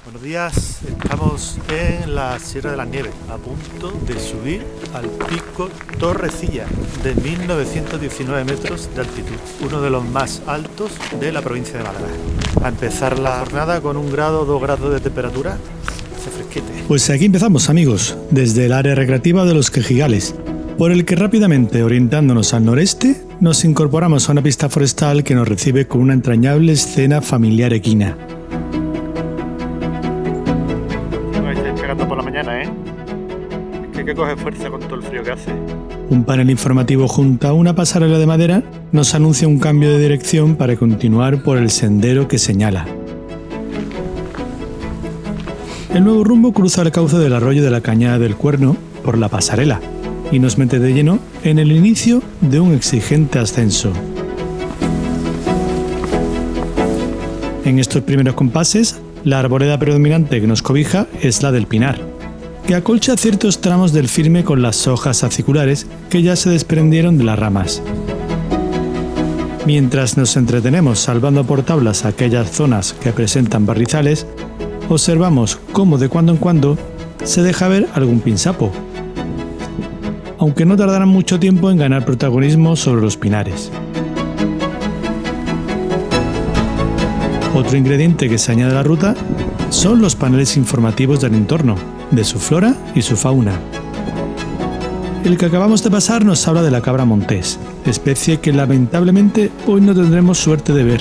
Buenos días, estamos en la Sierra de las Nieves, a punto de subir al pico Torrecilla, de 1919 metros de altitud, uno de los más altos de la provincia de Málaga. A empezar la jornada con 1 grado, 2 grados de temperatura, hace fresquete. Pues aquí empezamos, amigos, desde el área recreativa de los Quejigales, por el que rápidamente, orientándonos al noreste, nos incorporamos a una pista forestal que nos recibe con una entrañable escena familiar equina. Por la mañana, Es que hay que coger fuerza con todo el frío que hace. Un panel informativo junto a una pasarela de madera nos anuncia un cambio de dirección para continuar por el sendero que señala. El nuevo rumbo cruza el cauce del arroyo de la Cañada del Cuerno por la pasarela y nos mete de lleno en el inicio de un exigente ascenso. En estos primeros compases, la arboleda predominante que nos cobija es la del pinar, que acolcha ciertos tramos del firme con las hojas aciculares que ya se desprendieron de las ramas. Mientras nos entretenemos salvando por tablas aquellas zonas que presentan barrizales, observamos cómo de cuando en cuando se deja ver algún pinsapo, aunque no tardarán mucho tiempo en ganar protagonismo sobre los pinares. Otro ingrediente que se añade a la ruta son los paneles informativos del entorno, de su flora y su fauna. El que acabamos de pasar nos habla de la cabra montés, especie que lamentablemente hoy no tendremos suerte de ver.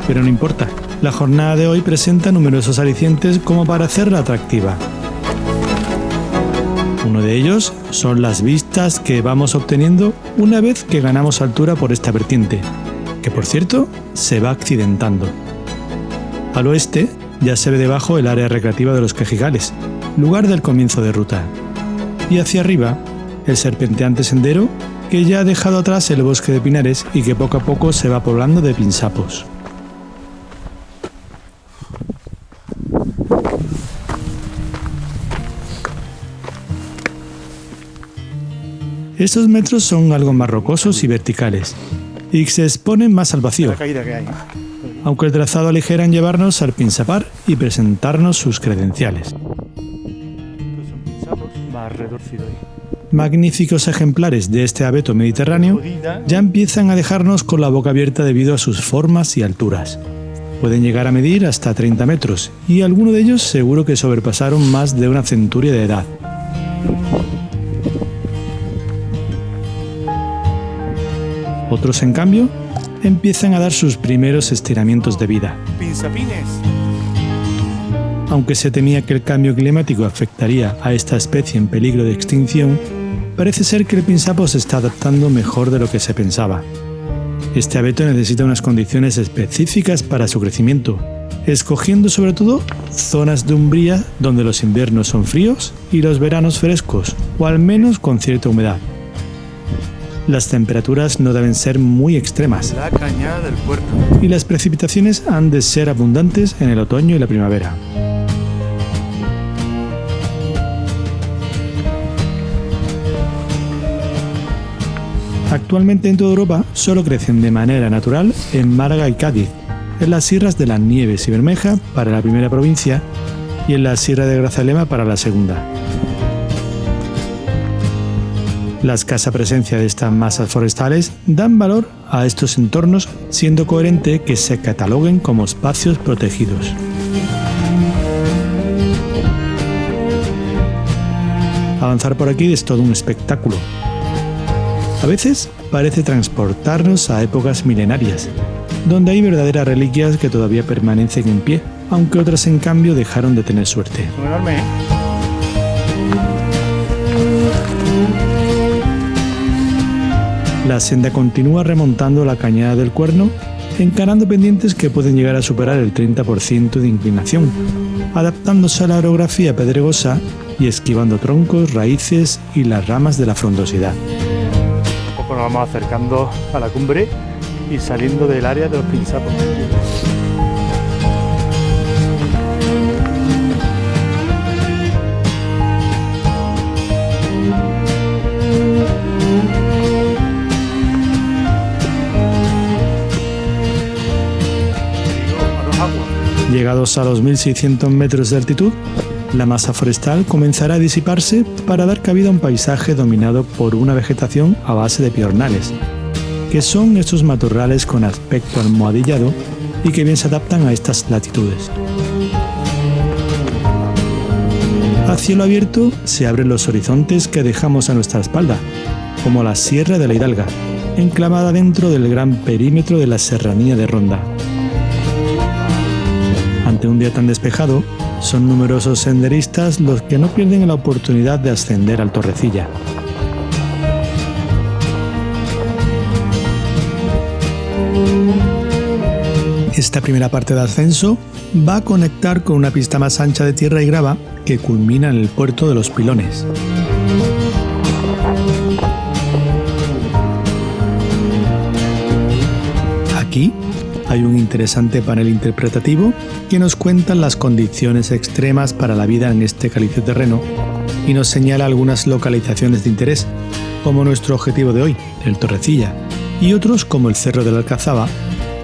Pero no importa, la jornada de hoy presenta numerosos alicientes como para hacerla atractiva. Uno de ellos son las vistas que vamos obteniendo una vez que ganamos altura por esta vertiente, que por cierto se va accidentando. Al oeste ya se ve debajo el área recreativa de los Quejigales, lugar del comienzo de ruta, y hacia arriba el serpenteante sendero que ya ha dejado atrás el bosque de pinares y que poco a poco se va poblando de pinsapos. Estos metros son algo más rocosos y verticales, y se exponen más al vacío, La caída que hay. aunque el trazado aligera en llevarnos al pinsapar y presentarnos sus credenciales. Estos son pinzapos más retorcidos ahí. Magníficos ejemplares de este abeto mediterráneo ya empiezan a dejarnos con la boca abierta debido a sus formas y alturas. Pueden llegar a medir hasta 30 metros y algunos de ellos seguro que sobrepasaron más de una centuria de edad. Otros, en cambio, empiezan a dar sus primeros estiramientos de vida. ¡Pinsapines! Aunque se temía que el cambio climático afectaría a esta especie en peligro de extinción, parece ser que el pinsapo se está adaptando mejor de lo que se pensaba. Este abeto necesita unas condiciones específicas para su crecimiento, escogiendo sobre todo zonas de umbría donde los inviernos son fríos y los veranos frescos, o al menos con cierta humedad. Las temperaturas no deben ser muy extremas La Cañada del Cuerno. y las precipitaciones han de ser abundantes en el otoño y la primavera. Actualmente en toda Europa solo crecen de manera natural en Málaga y Cádiz, en las sierras de las Nieves y Bermeja para la primera provincia y en la Sierra de Grazalema para la segunda. La escasa presencia de estas masas forestales dan valor a estos entornos, siendo coherente que se cataloguen como espacios protegidos. Avanzar por aquí es todo un espectáculo. A veces parece transportarnos a épocas milenarias, donde hay verdaderas reliquias que todavía permanecen en pie, aunque otras en cambio dejaron de tener suerte. Son enormes, La senda continúa remontando la Cañada del Cuerno, encarando pendientes que pueden llegar a superar el 30% de inclinación, adaptándose a la orografía pedregosa y esquivando troncos, raíces y las ramas de la frondosidad. Poco nos vamos acercando a la cumbre y saliendo del área de los pinsapos. llegados a los 1600 metros de altitud, la masa forestal comenzará a disiparse para dar cabida a un paisaje dominado por una vegetación a base de piornales, que son estos matorrales con aspecto almohadillado y que bien se adaptan a estas latitudes. A cielo abierto se abren los horizontes que dejamos a nuestra espalda, como la Sierra de la Hidalga, enclavada dentro del gran perímetro de la Serranía de Ronda. Ante un día tan despejado, son numerosos senderistas los que no pierden la oportunidad de ascender al Torrecilla. Esta primera parte de ascenso va a conectar con una pista más ancha de tierra y grava que culmina en el puerto de Los Pilones. Aquí hay un interesante panel interpretativo que nos cuenta las condiciones extremas para la vida en este cálido terreno y nos señala algunas localizaciones de interés, como nuestro objetivo de hoy, el Torrecilla, y otros como el Cerro de la Alcazaba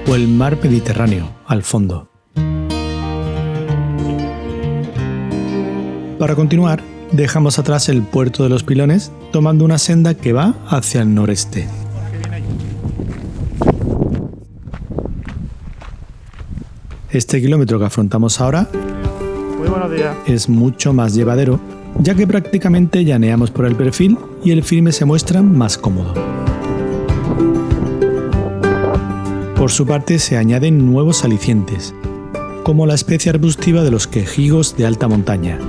o el mar Mediterráneo, al fondo. Para continuar, dejamos atrás el puerto de Los Pilones, tomando una senda que va hacia el noreste. Este kilómetro que afrontamos ahora es mucho más llevadero, ya que prácticamente llaneamos por el perfil y el firme se muestra más cómodo. Por su parte se añaden nuevos alicientes, como la especie arbustiva de los quejigos de alta montaña.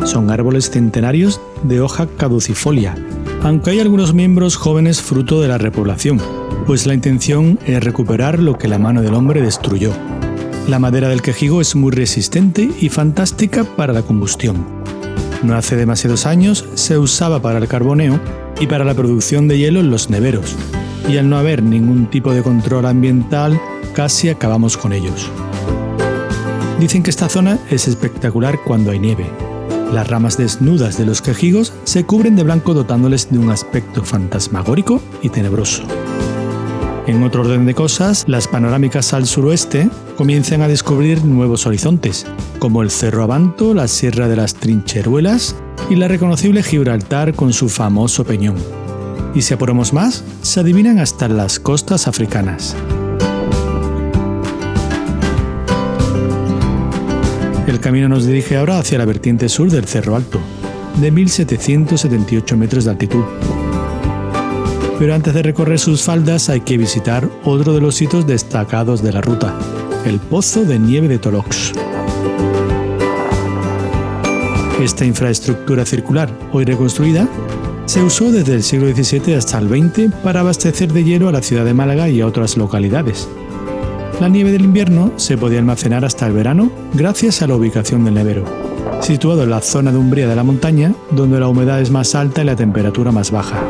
Son árboles centenarios de hoja caducifolia, aunque hay algunos miembros jóvenes fruto de la repoblación, pues la intención es recuperar lo que la mano del hombre destruyó. La madera del quejigo es muy resistente y fantástica para la combustión. No hace demasiados años se usaba para el carboneo y para la producción de hielo en los neveros, y al no haber ningún tipo de control ambiental, casi acabamos con ellos. Dicen que esta zona es espectacular cuando hay nieve. Las ramas desnudas de los quejigos se cubren de blanco dotándoles de un aspecto fantasmagórico y tenebroso. En otro orden de cosas, las panorámicas al suroeste comienzan a descubrir nuevos horizontes, como el Cerro Abanto, la Sierra de las Trincheruelas y la reconocible Gibraltar con su famoso peñón. Y si apuramos más, se adivinan hasta las costas africanas. El camino nos dirige ahora hacia la vertiente sur del Cerro Alto, de 1778 metros de altitud. Pero antes de recorrer sus faldas hay que visitar otro de los sitios destacados de la ruta, el Pozo de Nieve de Tolox. Esta infraestructura circular, hoy reconstruida, se usó desde el siglo XVII hasta el XX para abastecer de hielo a la ciudad de Málaga y a otras localidades. La nieve del invierno se podía almacenar hasta el verano gracias a la ubicación del nevero, situado en la zona de umbría de la montaña, donde la humedad es más alta y la temperatura más baja.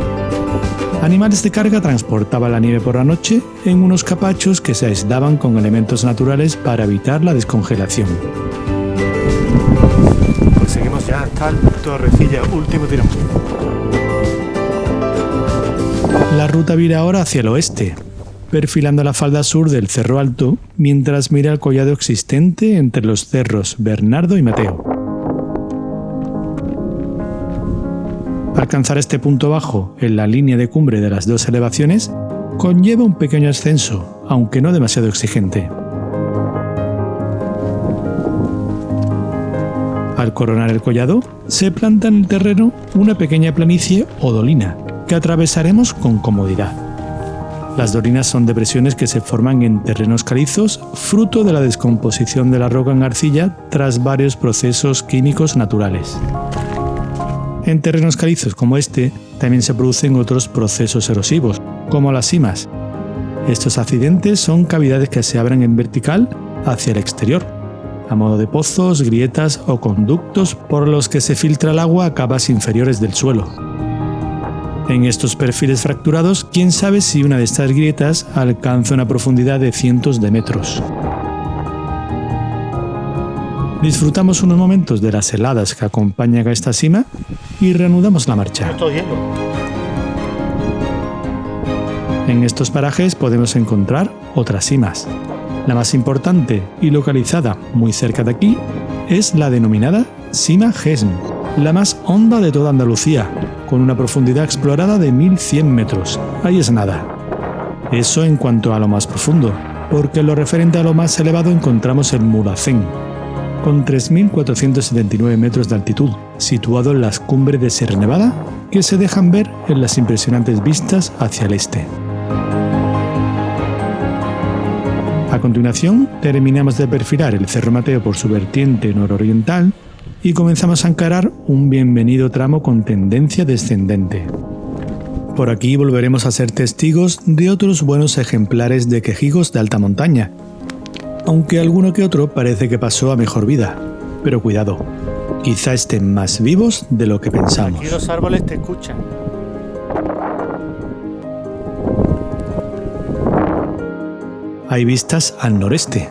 Animales de carga transportaban la nieve por la noche en unos capachos que se aislaban con elementos naturales para evitar la descongelación. Pues seguimos ya hasta el Torrecilla, último tirón. La ruta vira ahora hacia el oeste, perfilando la falda sur del Cerro Alto, mientras mira el collado existente entre los cerros Bernardo y Mateo. Alcanzar este punto bajo en la línea de cumbre de las dos elevaciones conlleva un pequeño ascenso, aunque no demasiado exigente. Al coronar el collado, se planta en el terreno una pequeña planicie o dolina, que atravesaremos con comodidad. Las dolinas son depresiones que se forman en terrenos calizos, fruto de la descomposición de la roca en arcilla tras varios procesos químicos naturales. En terrenos calizos como este, también se producen otros procesos erosivos, como las simas. Estos accidentes son cavidades que se abren en vertical hacia el exterior, a modo de pozos, grietas o conductos por los que se filtra el agua a capas inferiores del suelo. En estos perfiles fracturados, quién sabe si una de estas grietas alcanza una profundidad de cientos de metros. Disfrutamos unos momentos de las heladas que acompañan a esta cima y reanudamos la marcha. En estos parajes podemos encontrar otras cimas, La más importante y localizada muy cerca de aquí es la denominada Sima Gesm, la más honda de toda Andalucía, con una profundidad explorada de 1100 metros. Ahí es nada. Eso en cuanto a lo más profundo, porque en lo referente a lo más elevado encontramos el Mulhacén, con 3.479 metros de altitud, situado en las cumbres de Sierra Nevada, que se dejan ver en las impresionantes vistas hacia el este. A continuación, terminamos de perfilar el Cerro Mateo por su vertiente nororiental y comenzamos a encarar un bienvenido tramo con tendencia descendente. Por aquí volveremos a ser testigos de otros buenos ejemplares de quejigos de alta montaña, aunque alguno que otro parece que pasó a mejor vida. Pero cuidado, quizá estén más vivos de lo que pensamos. Aquí los árboles te escuchan. Hay vistas al noreste.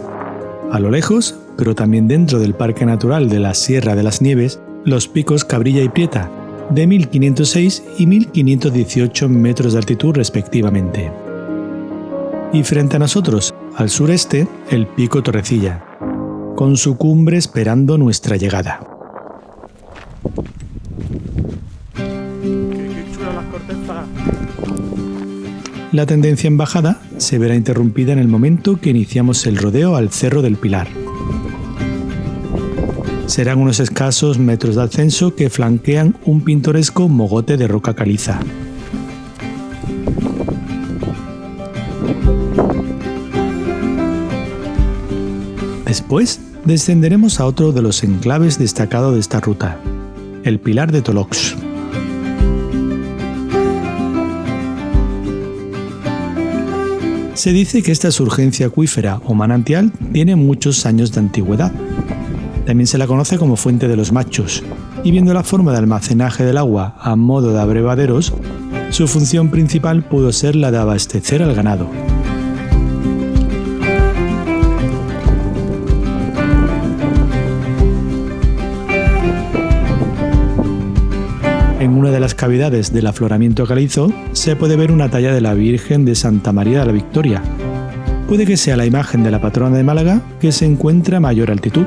A lo lejos, pero también dentro del Parque Natural de la Sierra de las Nieves, los picos Cabrilla y Prieta, de 1506 y 1518 metros de altitud respectivamente. Y frente a nosotros, al sureste, el pico Torrecilla, con su cumbre esperando nuestra llegada. Qué chulas las cortezas. La tendencia en bajada se verá interrumpida en el momento que iniciamos el rodeo al Cerro del Pilar. Serán unos escasos metros de ascenso que flanquean un pintoresco mogote de roca caliza. Después descenderemos a otro de los enclaves destacados de esta ruta, el Pilar de Tolox. Se dice que esta surgencia acuífera o manantial tiene muchos años de antigüedad. También se la conoce como Fuente de los Machos, y viendo la forma de almacenaje del agua a modo de abrevaderos, su función principal pudo ser la de abastecer al ganado. En una de las cavidades del afloramiento calizo se puede ver una talla de la Virgen de Santa María de la Victoria. Puede que sea la imagen de la patrona de Málaga, que se encuentra a mayor altitud,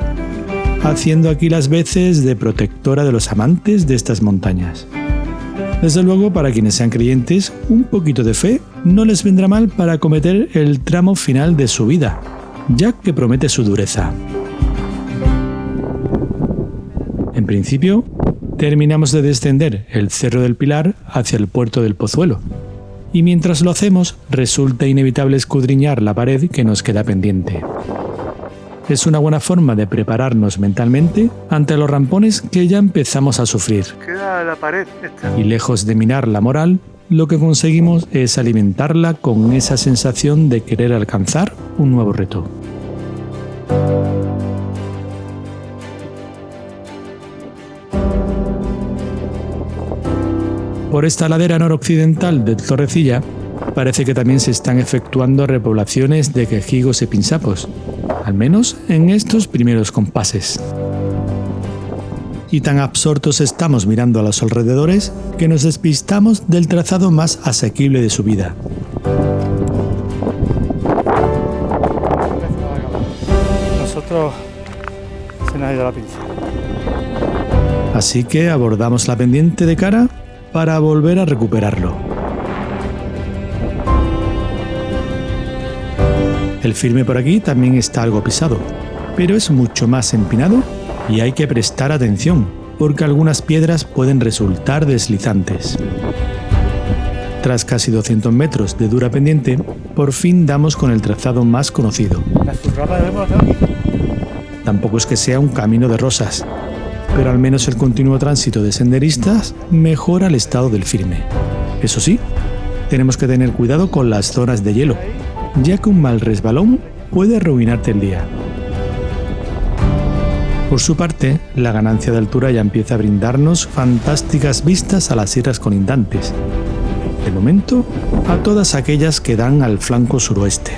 haciendo aquí las veces de protectora de los amantes de estas montañas. Desde luego, para quienes sean creyentes, un poquito de fe no les vendrá mal para acometer el tramo final de su vida, ya que promete su dureza. En principio, terminamos de descender el Cerro del Pilar hacia el puerto del Pozuelo, y mientras lo hacemos, resulta inevitable escudriñar la pared que nos queda pendiente. Es una buena forma de prepararnos mentalmente ante los rampones que ya empezamos a sufrir. Queda la pared esta. Y lejos de minar la moral, lo que conseguimos es alimentarla con esa sensación de querer alcanzar un nuevo reto. Por esta ladera noroccidental del Torrecilla parece que también se están efectuando repoblaciones de quejigos y pinsapos, al menos en estos primeros compases. Y tan absortos estamos mirando a los alrededores que nos despistamos del trazado más asequible de subida. Nosotros se nos ha ido la pinza. Así que abordamos la pendiente de cara para volver a recuperarlo. El firme por aquí también está algo pisado, pero es mucho más empinado y hay que prestar atención, porque algunas piedras pueden resultar deslizantes. Tras casi 200 metros de dura pendiente, por fin damos con el trazado más conocido. La zurrapa debemos hacer aquí. Tampoco es que sea un camino de rosas, pero al menos el continuo tránsito de senderistas mejora el estado del firme. Eso sí, tenemos que tener cuidado con las zonas de hielo, ya que un mal resbalón puede arruinarte el día. Por su parte, la ganancia de altura ya empieza a brindarnos fantásticas vistas a las sierras colindantes. De momento, a todas aquellas que dan al flanco suroeste.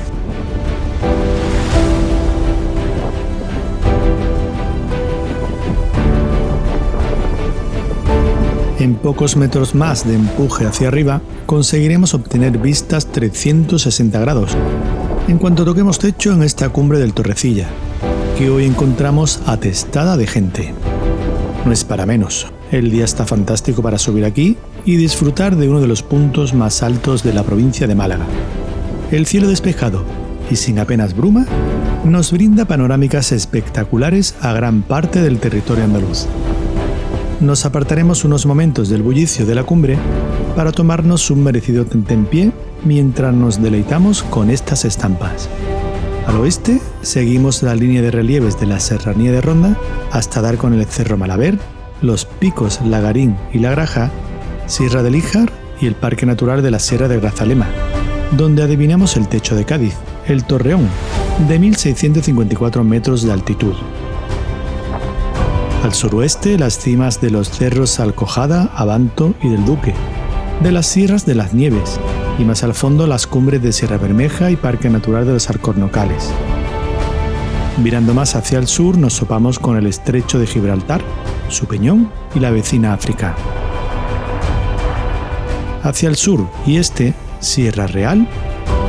En pocos metros más de empuje hacia arriba, conseguiremos obtener vistas 360 grados, En cuanto toquemos techo en esta cumbre del Torrecilla, que hoy encontramos atestada de gente. No es para menos, el día está fantástico para subir aquí y disfrutar de uno de los puntos más altos de la provincia de Málaga. El cielo despejado y sin apenas bruma nos brinda panorámicas espectaculares a gran parte del territorio andaluz. Nos apartaremos unos momentos del bullicio de la cumbre para tomarnos un merecido tentempié mientras nos deleitamos con estas estampas. Al oeste seguimos la línea de relieves de la Serranía de Ronda hasta dar con el Cerro Malaver, los picos Lagarín y La Graja, Sierra del Híjar y el Parque Natural de la Sierra de Grazalema, donde adivinamos el techo de Cádiz, el Torreón, de 1.654 metros de altitud. Al suroeste, las cimas de los cerros Alcojada, Abanto y del Duque, de las sierras de las Nieves, y más al fondo las cumbres de Sierra Bermeja y Parque Natural de los Alcornocales. Mirando más hacia el sur nos topamos con el Estrecho de Gibraltar, su peñón y la vecina África. Hacia el sur y este, Sierra Real,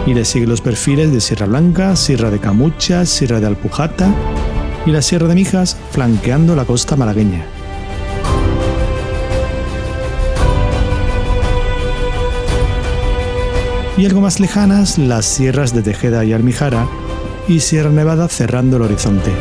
y le siguen los perfiles de Sierra Blanca, Sierra de Camuchas, Sierra de Alpujata y la Sierra de Mijas, flanqueando la costa malagueña. Y algo más lejanas, las sierras de Tejeda y Almijara y Sierra Nevada cerrando el horizonte.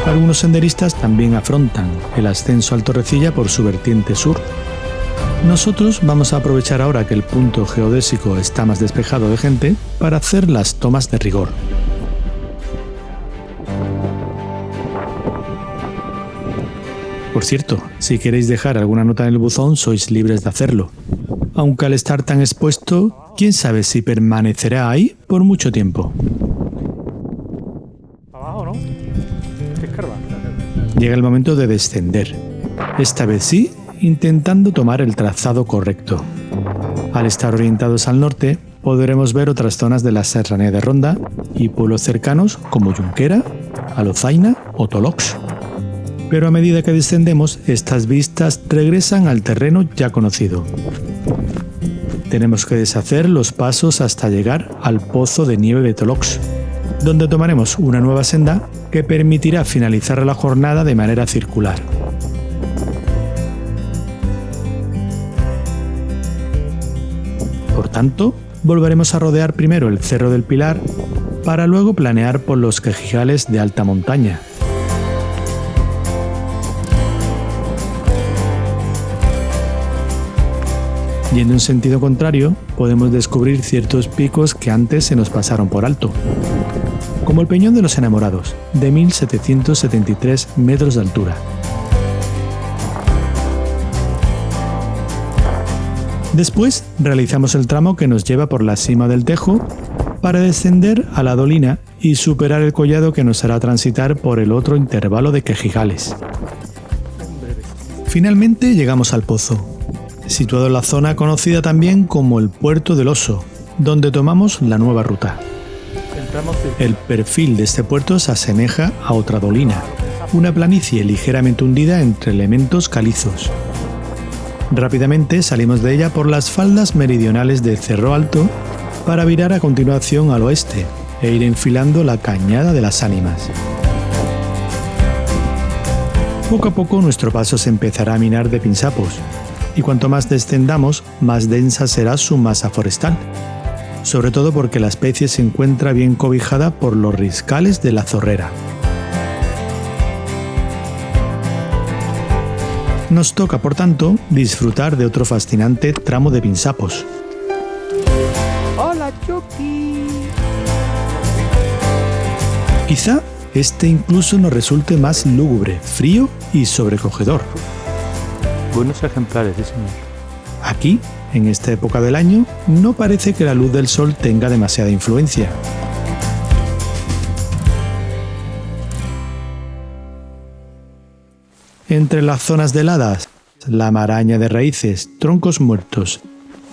Algunos senderistas también afrontan el ascenso al Torrecilla por su vertiente sur. Nosotros vamos a aprovechar ahora que el punto geodésico está más despejado de gente para hacer las tomas de rigor. Por cierto, si queréis dejar alguna nota en el buzón, sois libres de hacerlo. Aunque al estar tan expuesto, quién sabe si permanecerá ahí por mucho tiempo. Abajo, ¿no? ¿Qué escarba? Llega el momento de descender. Esta vez sí, intentando tomar el trazado correcto. Al estar orientados al norte, podremos ver otras zonas de la Serranía de Ronda y pueblos cercanos como Junquera, Alozaina o Tolox. Pero a medida que descendemos, estas vistas regresan al terreno ya conocido. Tenemos que deshacer los pasos hasta llegar al Pozo de Nieve de Tolox, donde tomaremos una nueva senda que permitirá finalizar la jornada de manera circular. Por tanto, volveremos a rodear primero el Cerro del Pilar para luego planear por los Quejigales de alta montaña. Yendo en sentido contrario, podemos descubrir ciertos picos que antes se nos pasaron por alto, como el Peñón de los Enamorados, de 1.773 metros de altura. Después realizamos el tramo que nos lleva por la cima del Tejo para descender a la Dolina y superar el collado que nos hará transitar por el otro intervalo de Quejigales. Finalmente llegamos al Pozo, situado en la zona conocida también como el Puerto del Oso, donde tomamos la nueva ruta. El perfil de este puerto se asemeja a otra dolina, una planicie ligeramente hundida entre elementos calizos. Rápidamente salimos de ella por las faldas meridionales de Cerro Alto para virar a continuación al oeste e ir enfilando la Cañada de las Ánimas. Poco a poco nuestro paso se empezará a minar de pinsapos, y cuanto más descendamos, más densa será su masa forestal, sobre todo porque la especie se encuentra bien cobijada por los riscales de la Zorrera. Nos toca, por tanto, disfrutar de otro fascinante tramo de pinsapos. ¡Hola, Chucky! Quizá este incluso nos resulte más lúgubre, frío y sobrecogedor. Buenos ejemplares, sí señor. Aquí, en esta época del año, no parece que la luz del sol tenga demasiada influencia. Entre las zonas de heladas, la maraña de raíces, troncos muertos,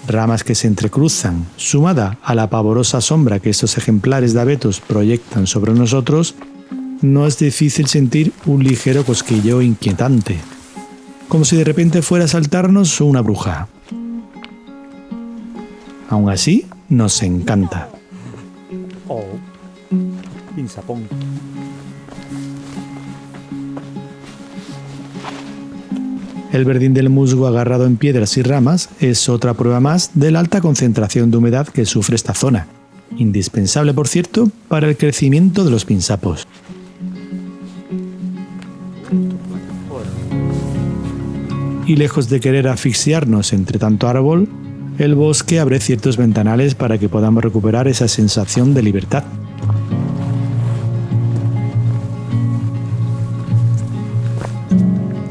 ramas que se entrecruzan, sumada a la pavorosa sombra que estos ejemplares de abetos proyectan sobre nosotros, no es difícil sentir un ligero cosquilleo inquietante, como si de repente fuera a saltarnos una bruja. Aún así, nos encanta. Oh, pinzapón. El verdín del musgo agarrado en piedras y ramas es otra prueba más de la alta concentración de humedad que sufre esta zona, indispensable, por cierto, para el crecimiento de los pinsapos. Y lejos de querer asfixiarnos entre tanto árbol, el bosque abre ciertos ventanales para que podamos recuperar esa sensación de libertad.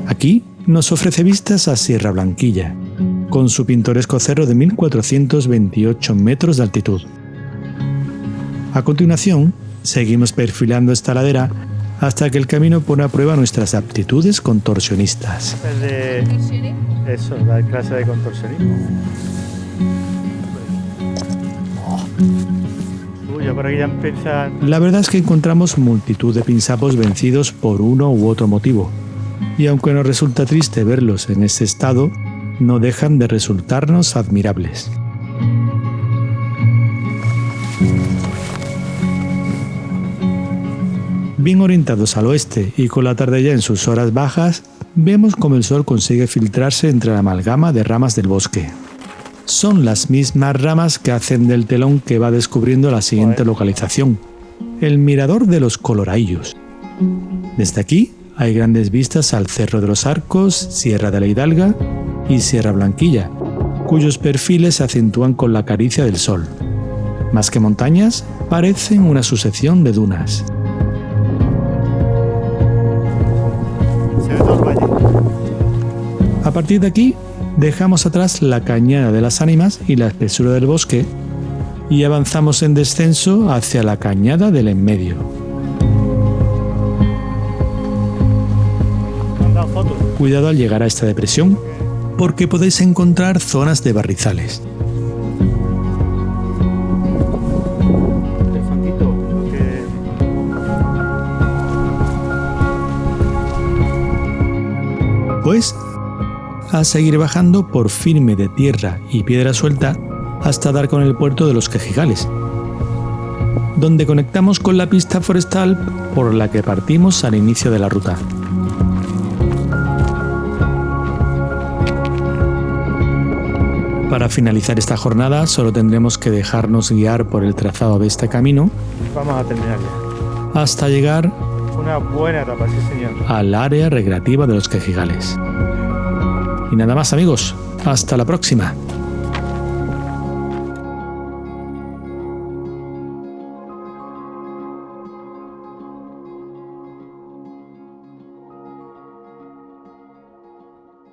Aquí nos ofrece vistas a Sierra Blanquilla, con su pintoresco cerro de 1428 metros de altitud. A continuación, seguimos perfilando esta ladera hasta que el camino pone a prueba nuestras aptitudes contorsionistas. Eso, la clase de contorsionismo. Uy, por aquí ya empieza... La verdad es que encontramos multitud de pinsapos vencidos por uno u otro motivo, y aunque nos resulta triste verlos en ese estado, no dejan de resultarnos admirables. Bien orientados al oeste y con la tarde ya en sus horas bajas, vemos cómo el sol consigue filtrarse entre la amalgama de ramas del bosque. Son las mismas ramas que hacen del telón que va descubriendo la siguiente localización, el Mirador de los Coloraillos. Desde aquí hay grandes vistas al Cerro de los Arcos, Sierra de la Hidalga y Sierra Blanquilla, cuyos perfiles se acentúan con la caricia del sol. Más que montañas, parecen una sucesión de dunas. Se ve todo el valle. A partir de aquí, dejamos atrás la Cañada de las Ánimas y la espesura del bosque y avanzamos en descenso hacia la Cañada del Enmedio. Cuidado al llegar a esta depresión, porque podéis encontrar zonas de barrizales. Pues a seguir bajando por firme de tierra y piedra suelta hasta dar con el puerto de los Quejigales, donde conectamos con la pista forestal por la que partimos al inicio de la ruta. Para finalizar esta jornada solo tendremos que dejarnos guiar por el trazado de este camino. Vamos a terminar ya. Hasta llegar Una buena etapa, sí señor. al área recreativa de los Quejigales. Y nada más, amigos, hasta la próxima.